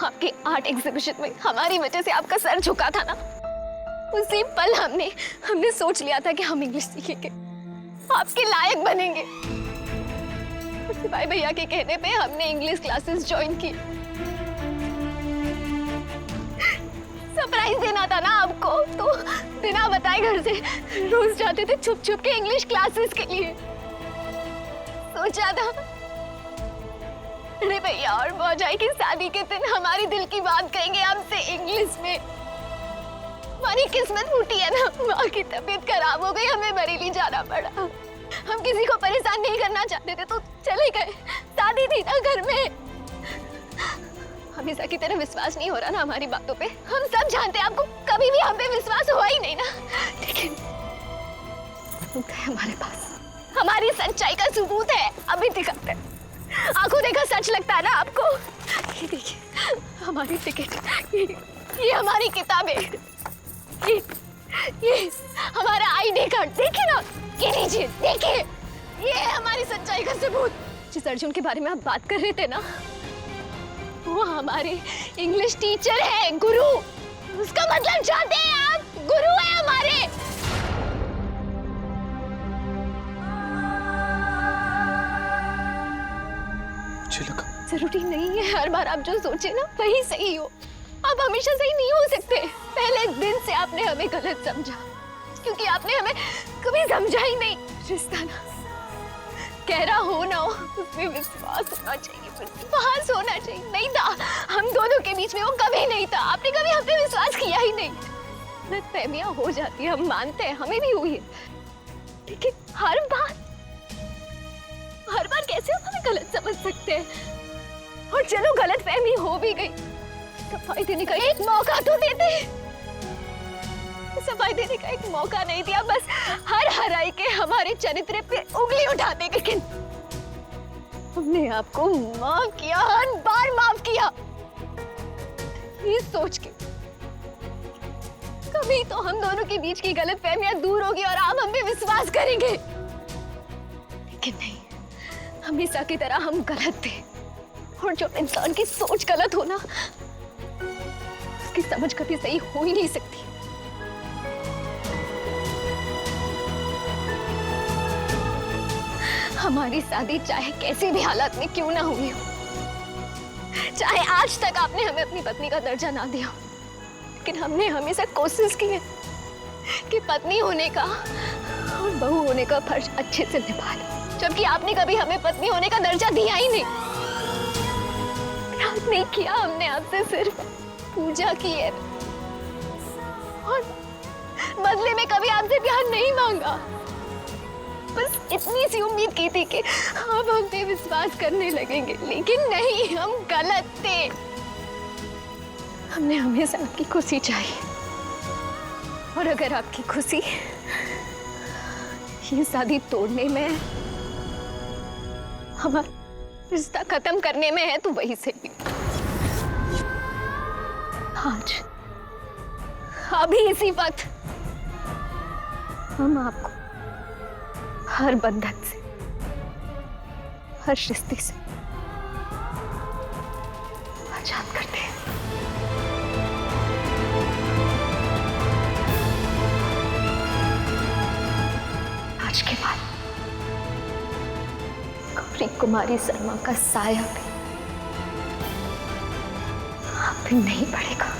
आपके art exhibition में हमारी वजह से आपका सर झुका था ना, उसी पल हमने सोच लिया था कि हम इंग्लिश सीखेंगे, आपके लायक बनेंगे। भाई भैया के कहने पे हमने इंग्लिश क्लासेस ज्वाइन की। सरप्राइज देना था ना आपको, तो बिना बताए घर से रोज जाते थे छुप छुप के इंग्लिश क्लासेस के लिए। सोचा था अरे भैया और भौजाई की शादी के दिन हमारी दिल की बात कहेंगे हमसे इंग्लिश में। हमारी किस्मत फूटी है ना, माँ की तबीयत खराब हो गई, हमें बरेली जाना पड़ा। हम किसी को परेशान नहीं करना चाहते थे तो चले गए, शादी थी ना घर में। हमेशा की तरह विश्वास नहीं हो रहा ना हमारी बातों पे, हम सब जानते हैं आपको कभी भी हम पे विश्वास हुआ ही नहीं ना। लेकिन हमारे पास हमारी सच्चाई का सबूत है, अभी दिखाते हैं। आंखों देखा सच लगता है ना आपको। ये देखिए हमारी टिकट, ये हमारी किताबें, ये हमारा आईडी कार्ड, देखिए ना, ये लीजिए देखिए, ये है हमारी सच्चाई का सबूत। जिस अर्जुन के बारे में आप बात कर रहे थे ना, वो हमारे इंग्लिश टीचर है, गुरु। उसका मतलब जानते हैं आप, गुरु है हमारे। मुझे लगा जरूरी नहीं है हर बार आप जो सोचे ना वही सही हो। आप हमेशा सही नहीं हो सकते। पहले दिन से आपने हमें गलत समझा, क्योंकि आपने हमें कभी समझा ही नहीं। रिश्ता ना गहरा हो ना हो, उसमें विश्वास होना चाहिए, विश्वास होना चाहिए। नहीं था हम दोनों के बीच में, वो कभी नहीं था। आपने कभी हम पे विश्वास किया ही नहीं। गलतफहमियां हो जाती है, हम मानते हैं, हमें भी हुई है, लेकिन हर बार कैसे हम हमें गलत समझ सकते हैं। और चलो गलतफहमी हो भी गई, सफाई देने का एक मौका तो देते। सफाई देने का एक मौका नहीं दिया, बस हर हराई के हमारे चरित्र पे उंगली उठाते। लेकिन हमने आपको माफ किया, हर बार माफ किया, ये सोच के कभी तो हम दोनों के बीच की गलतफहमियां दूर होगी और आप हम पे विश्वास करेंगे। लेकिन नहीं, हमेशा की तरह हम गलत थे। और जो इंसान की सोच गलत हो ना, उसकी समझ कभी सही हो ही नहीं सकती। हमारी शादी चाहे कैसी भी हालत में क्यों ना हुई हो, चाहे आज तक आपने हमें अपनी पत्नी का दर्जा ना दिया हो, लेकिन हमने हमेशा कोशिश की है कि पत्नी होने का और बहू होने का फर्ज अच्छे से निभा लो। जबकि आपने कभी हमें पत्नी होने का दर्जा दिया ही नहीं। प्यार नहीं किया हमने आपसे, सिर्फ पूजा की है और बदले में कभी आपसे प्यार नहीं मांगा। बस इतनी सी उम्मीद की थी कि आप हम पे विश्वास करने लगेंगे, लेकिन नहीं, हम गलत थे। हमने हमेशा आपकी खुशी चाहिए, और अगर आपकी खुशी ये शादी तोड़ने में, हमारा रिश्ता खत्म करने में है, तो वही सही। आज अभी इसी वक्त हम आपको हर बंधन से, हर रिश्ते से आजाद करते हैं। आज के बाद गौरी कुमारी शर्मा का साया भी आप पे नहीं पड़ेगा।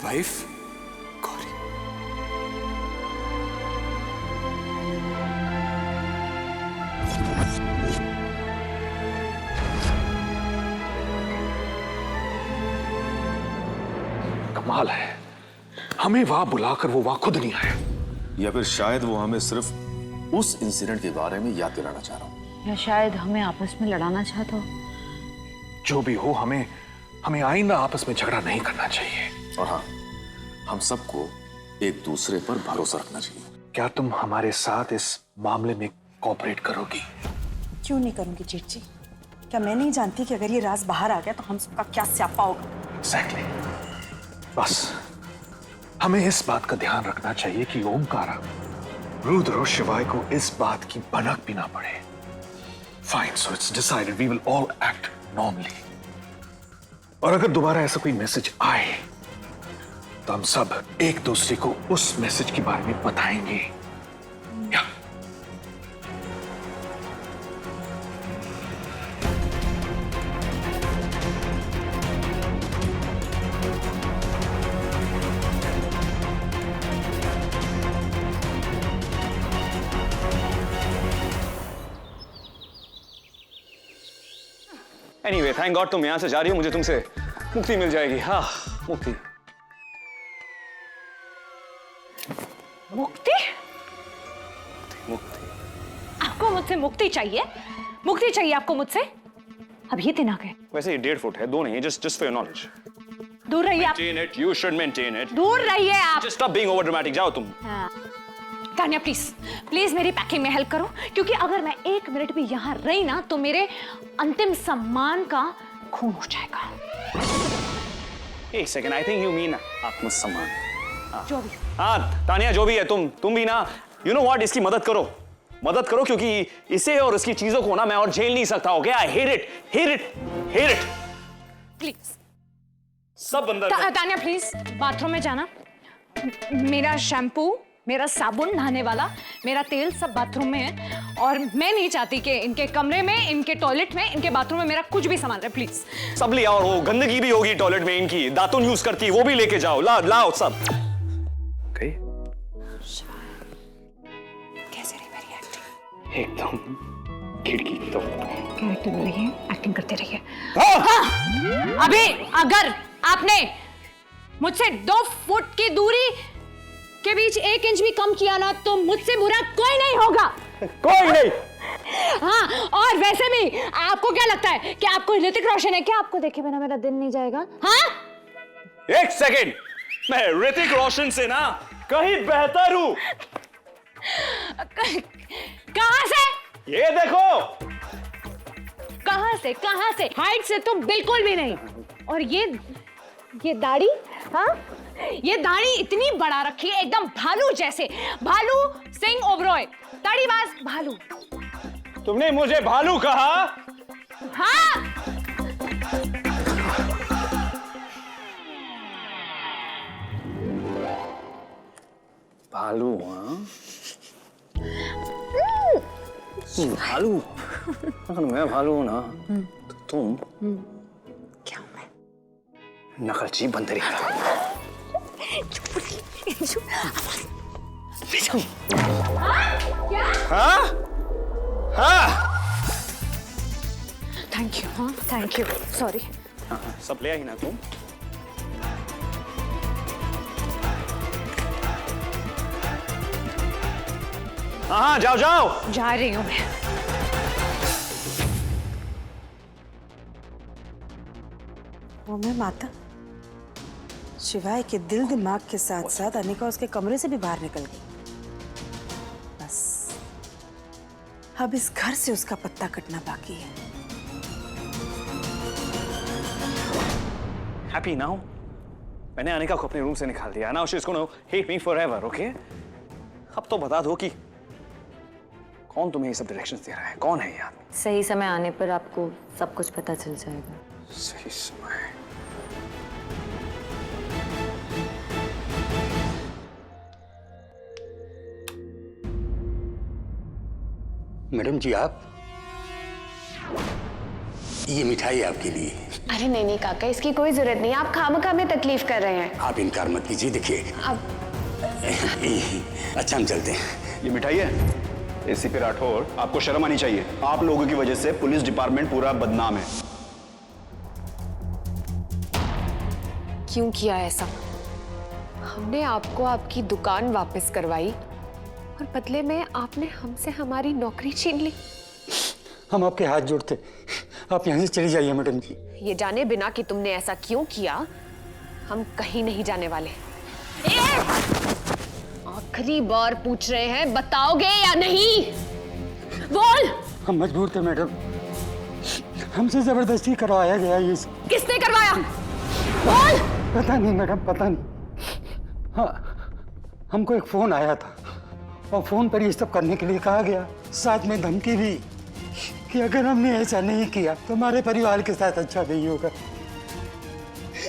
वाइफ गौरी। कमाल है, हमें वहां बुलाकर वो वहां खुद नहीं आया। या फिर शायद वो हमें सिर्फ उस इंसिडेंट के बारे में याद दिलाना चाह रहा हूं, या शायद हमें आपस में लड़ाना चाहता हो। जो भी हो, हमें आइंदा आपस में झगड़ा नहीं करना चाहिए। और हाँ, हम सबको एक दूसरे पर भरोसा रखना चाहिए। क्या तुम हमारे साथ इस मामले में कोऑपरेट करोगी? क्यों नहीं करूंगी जेठ जी? क्या मैं नहीं जानती कि अगर ये राज बाहर आ गया तो हम सबका क्या स्यापा होगा? Exactly. बस हमें इस बात का ध्यान रखना चाहिए कि ओमकारा, रुद्र और शिवाय को इस बात की भनक भी ना पड़े। Fine, so it's decided. We will all act normally. और अगर दोबारा ऐसा कोई मैसेज आए तो हम सब एक दूसरे को उस मैसेज के बारे में बताएंगे। या एनीवे, थैंक गॉड तुम यहां से जा रही हो, मुझे तुमसे मुक्ति मिल जाएगी। हाँ, मुक्ति। मुक्ति? मुक्ति। आपको मुझसे मुक्ति चाहिए? मुक्ति चाहिए आपको मुझसे? अब ये दिन आ गए। वैसे ये 1.5 फुट है, 2 नहीं है, जस्ट फॉर योर नॉलेज। दूर रहिए आप। Maintain it, you should maintain it. दूर रहिए आप। Just stop being over dramatic, जाओ तुम। तान्या प्लीज प्लीज मेरी पैकिंग में हेल्प करो, क्योंकि अगर मैं 1 मिनट भी यहाँ रही ना तो मेरे अंतिम सम्मान का खून हो जाएगा। एक second, I think you mean आत्मसम्मान। जो भी। हाँ तानिया, जो भी है, तुम भी ना, यू नो व्हाट, इसकी मदद करो, क्योंकि इसे और इसकी चीजों को ना मैं और झेल नहीं सकता। Okay, I hate it. Please सब अंदर। तान्या प्लीज बाथरूम में जाना। मेरा शैम्पू, मेरा साबुन नहाने वाला, मेरा तेल सब बाथरूम में है, और मैं नहीं चाहती कि इनके कमरे में, इनके टॉयलेट में, इनके बाथरूम में मेरा कुछ भी सामान रहे। प्लीज सब लिया, और वो गंदगी भी होगी टॉयलेट में, इनकी दातुन यूज करती है, वो भी लेके जाओ। लाओ सब। Okay? कैसे रही मेरी एक्टिंग? एकदम खिड़की तो कैरेक्टर में रहिए, एक्टिंग करते रहिए। हाँ! अभी अगर आपने मुझसे 2 फुट की दूरी के बीच 1 इंच भी कम किया ना तो मुझसे बुरा कोई नहीं होगा। कोई नहीं। हाँ, और वैसे भी आपको क्या लगता है कि आपको ऋतिक रोशन है क्या? आपको देखे बिना मेरा दिन नहीं जाएगा? हाँ? एक सेकेंड, मैं ऋतिक रोशन से ना कहीं बेहतर हूं। कहां से? ये देखो। कहां से? हाइट से तो बिल्कुल भी नहीं। और ये दाढ़ी, हाँ, ये दाढ़ी इतनी बड़ा रखी है, एकदम भालू जैसे, भालू सिंह ओबरॉय, दाढ़ीबाज भालू। तुमने मुझे भालू कहा? हाँ। भालू? हाँ, भालू। अगर मैं भालू हूं ना तो तुम क्या हूं मैं? नकलची बंदरी। हाँ? हाँ? Thank you. हाँ, थैंक यू, सॉरी। सब ले आई ना तुम? हाँ, जाओ। जा रही हूं मैं। वो मैं माता शिवाय के दिल दिमाग के साथ साथ अनिका उसके कमरे से भी बाहर निकल गई। बस अब इस घर से उसका पत्ता कटना बाकी है। Happy now? मैंने अनिका को अपने रूम से निकाल दिया। Now she is gonna hate me forever, okay? अब तो बता दो कि कौन तुम्हें ये सब डायरेक्शंस दे रहा है, कौन है ये आदमी? सही समय आने पर आपको सब कुछ पता चल जाएगा। सही समय? मैडम जी, आप ये मिठाई आपके लिए। अरे नहीं नहीं काका, इसकी कोई जरूरत नहीं, आप खामखा में तकलीफ कर रहे हैं। आप इनकार मत कीजिए, देखिए। अच्छा हम चलते हैं। ये मिठाई है? एसीपी राठौर, आपको शर्म आनी चाहिए। आप लोगों की वजह से पुलिस डिपार्टमेंट पूरा बदनाम है। क्यों किया ऐसा? हमने आपको आपकी दुकान वापस करवाई और बदले में आपने हमसे हमारी नौकरी छीन ली। हम आपके हाथ जोड़ते, आप यहाँ से चली जाइए मैडम जी। ये जाने बिना कि तुमने ऐसा क्यों किया, हम कहीं नहीं जाने वाले। आखिरी बार पूछ रहे हैं, बताओगे या नहीं? बोल। हम मजबूर थे मैडम, हमसे जबरदस्ती करवाया गया ये। किसने करवाया? बोल। पता नहीं मैडम, पता नहीं। हाँ, हमको एक फोन आया था और फोन पर ये सब करने के लिए कहा गया, साथ में धमकी भी कि अगर हमने ऐसा नहीं किया तो हमारे परिवार के साथ अच्छा नहीं होगा।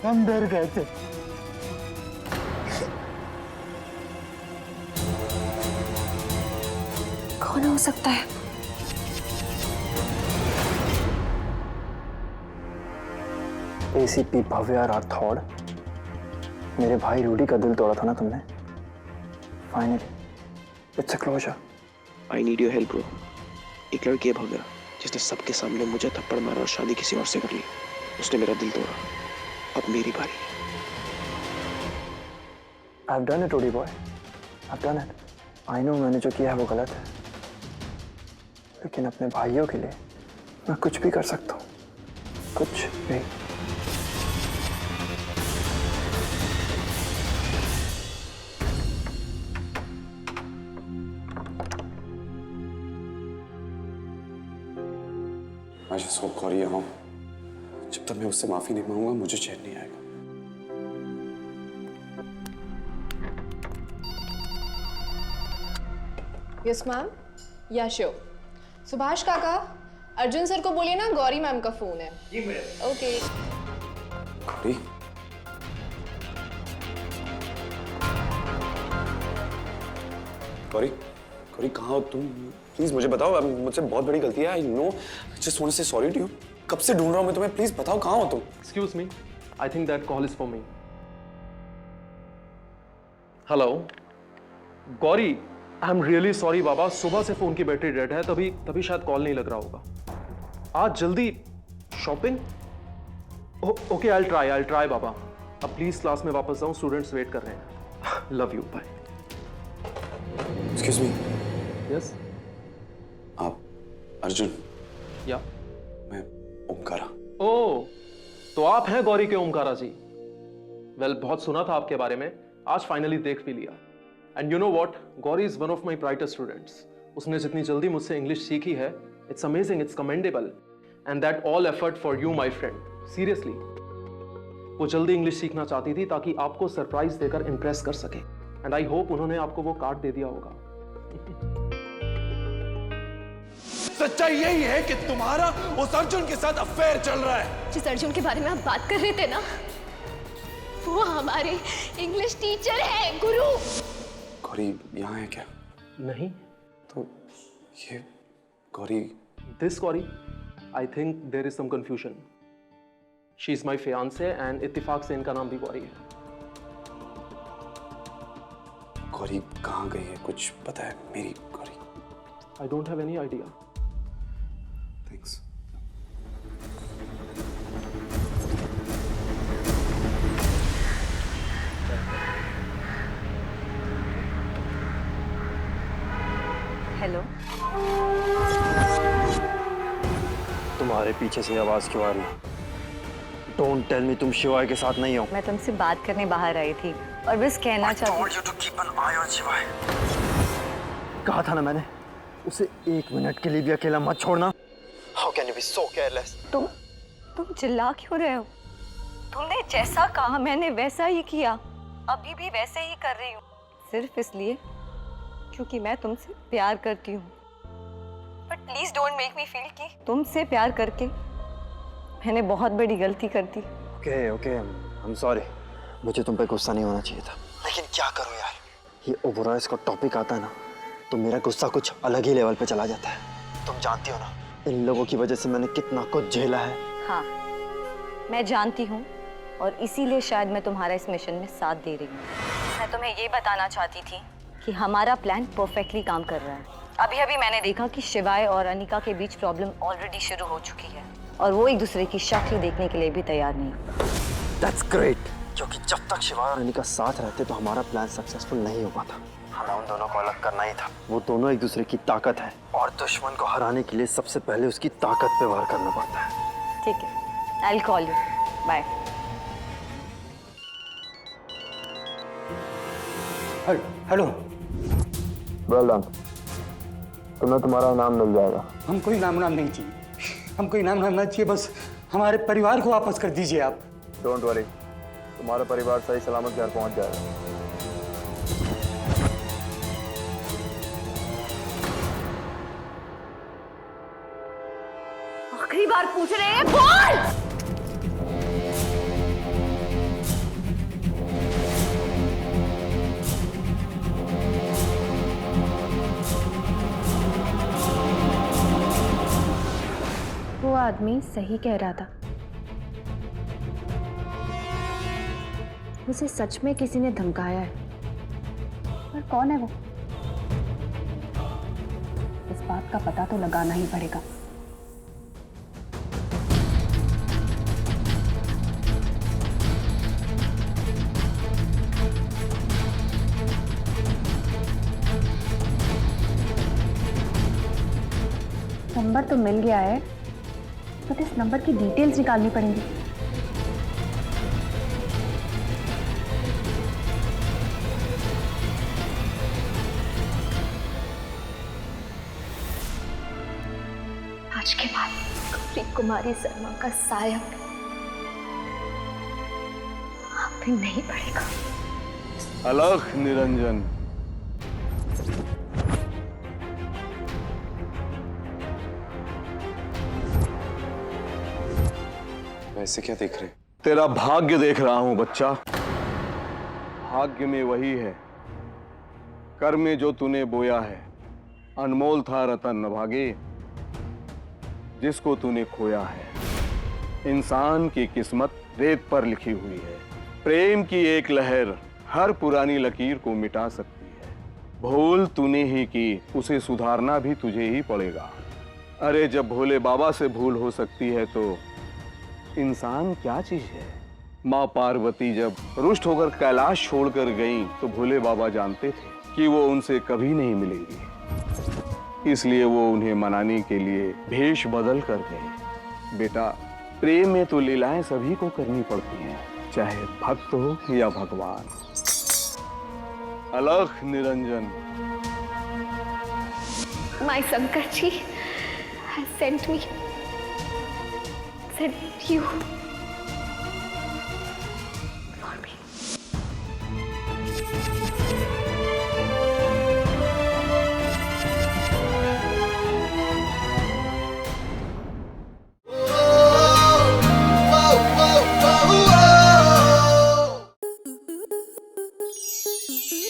हम डर गए थे। कौन हो सकता है? एसीपी भव्या राठौड़, मेरे भाई रूडी का दिल तोड़ा था ना तुमने। Finally it's a closure. I need your help bro. एक लड़की है भव्या जिसने सबके सामने मुझे थप्पड़ मारा और शादी किसी और से कर ली। उसने मेरा दिल तोड़ा, अब मेरी बारी है। I've done it, rudy boy, I've done it. I know मैंने जो किया है वो गलत है, लेकिन अपने भाइयों के लिए मैं कुछ भी कर सकता हूँ, कुछ भी। I just hope गौरी यहाँ, जब तक मैं उससे माफी नहीं मांगूंगा मुझे चैन नहीं आएगा। यस मैम, या श्योर। सुभाष काका, अर्जुन सर को बोलिए ना गौरी मैम का फोन है। जी मैम। ओके। गौरी, गौरी, गौरी कहाँ हो तुम? प्लीज मुझे बताओ, अब मुझसे बहुत बड़ी गलती है। I know, just want to say sorry to you. कब से ढूंढ रहा हूँ मैं तुम्हें, प्लीज बताओ कहाँ हो तुम? Excuse me, I think that call is for me. Hello, Gauri, I'm really sorry बाबा, सुबह से फोन की बैटरी डेड है, तभी शायद कॉल नहीं लग रहा होगा। आज जल्दी शॉपिंग? ओके, I'll try बाबा। अब प्लीज क्लास में वापस जाऊं, स्टूडेंट्स वेट कर रहे हैं। Love you, bye. Excuse me. Yes? आप अर्जुन? या? मैं ओमकारा। ओह, तो आप हैं गौरी के ओमकारा जी। वेल, बहुत सुना था आपके बारे में, आज फाइनली देख भी लिया। And you know what, Gauri is one of my brightest students. उसने जितनी जल्दी मुझसे इंग्लिश सीखी है, it's amazing, it's commendable, and that all effort for you my friend. Seriously, वो जल्दी इंग्लिश सीखना चाहती थी ताकि आपको सरप्राइज देकर इंप्रेस कर सके, एंड आई होप उन्होंने आपको वो कार्ड दे दिया होगा। सच्चाई यही है कि तुम्हारा उस अर्जुन के साथ अफेयर चल रहा है। जिस अर्जुन के बारे में आप बात कर रहे थे ना, वो हमारे इंग्लिश टीचर है, गुरु। गौरी यहाँ है क्या? नहीं। तो ये Gauri? This Gauri, I think there is some confusion. She is my fiancee and इत्तेफाक से इनका नाम भी गौरी है। गौरी कहाँ गई है, कुछ पता है मेरी Gauri? I don't have any idea. Thanks. Hello, तुम्हारे पीछे से आवाज क्यों आ रही? डोंट टेल मी तुम शिवाय के साथ नहीं हो। मैं तुमसे बात करने बाहर आई थी और बस कहना चाहती कहा था ना मैंने, उसे 1 मिनट के लिए भी अकेला मत छोड़ना। How can you be so careless? तुम चिल्ला क्यों रहे हो? तुमने जैसा कहा मैंने वैसा ही किया, अभी भी वैसे ही कर रही हूँ, सिर्फ इसलिए क्योंकि मैं तुमसे प्यार करती हूँ। But please don't make me feel कि तुमसे प्यार करके मैंने बहुत बड़ी गलती कर दी। Okay, I'm sorry। मुझे तुम पे गुस्सा नहीं होना चाहिए था, लेकिन क्या करूँ यार, ये ओवरऑल का टॉपिक आता है ना तो मेरा गुस्सा कुछ अलग ही लेवल पे चला जाता है। तुम जानती हो ना इन लोगों की वजह से मैंने कितना कुछ झेला है। हाँ, मैं जानती हूँ और इसीलिए शायद मैं तुम्हारा इस मिशन में साथ दे रही हूँ। मैं तुम्हें ये बताना चाहती थी कि हमारा प्लान परफेक्टली काम कर रहा है। अभी अभी मैंने देखा कि शिवाय और अनिका के बीच प्रॉब्लम ऑलरेडी शुरू हो चुकी है और वो एक दूसरे की शक्ल देखने के लिए भी तैयार नहीं। That's great। क्योंकि जब तक शिवाय और अनिका साथ रहते तो हमारा प्लान सक्सेसफुल नहीं हो पाता। हमें उन दोनों को अलग करना ही था। वो दोनों एक दूसरे की ताकत है और दुश्मन को हराने के लिए सबसे पहले उसकी ताकत पे वार करना पड़ता है। ठीक है, I'll call you. Bye. Hello. Well done। तुम्हें तुम्हारा इनाम मिल जाएगा। हमको इनाम नहीं चाहिए, हमको इनाम नहीं चाहिए, बस हमारे परिवार को वापस कर दीजिए आप। डोंट वरी, तुम्हारा परिवार सही सलामत घर पहुंच जाएगा। आखिरी बार पूछ रहे हैं, बोल। वो आदमी सही कह रहा था। उसे सच में किसी ने धमकाया है। पर कौन है वो? इस बात का पता तो लगाना ही पड़ेगा। नंबर तो मिल गया है, बट इस नंबर की डिटेल्स निकालनी पड़ेंगी। आज के बाद गौरी कुमारी शर्मा का साया आप भी नहीं पड़ेगा। अलख निरंजन, ऐसे क्या देख रहे? तेरा भाग्य देख रहा हूं बच्चा। भाग्य में वही है, कर में जो तूने बोया है। अनमोल था रतन अभागे, जिसको तूने खोया है। इंसान की किस्मत रेत पर लिखी हुई है। प्रेम की एक लहर हर पुरानी लकीर को मिटा सकती है। भूल तूने ही की, उसे सुधारना भी तुझे ही पड़ेगा। अरे जब भोले बाबा से भूल हो सकती है तो इंसान क्या चीज है। माँ पार्वती जब रुष्ट होकर कैलाश छोड़कर गईं, तो भोले बाबा जानते थे कि वो उनसे कभी नहीं मिलेंगी। इसलिए वो उन्हें मनाने के लिए भेष बदल कर गए। बेटा, प्रेम में तो लीलाएं सभी को करनी पड़ती हैं, चाहे भक्त हो या भगवान। अलख Niranjan. My Shankar ji has sent me. Sent you for me.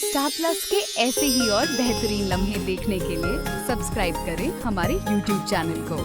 Star plus के ऐसे ही और बेहतरीन लम्हे देखने के लिए सब्सक्राइब करें हमारे YouTube चैनल को।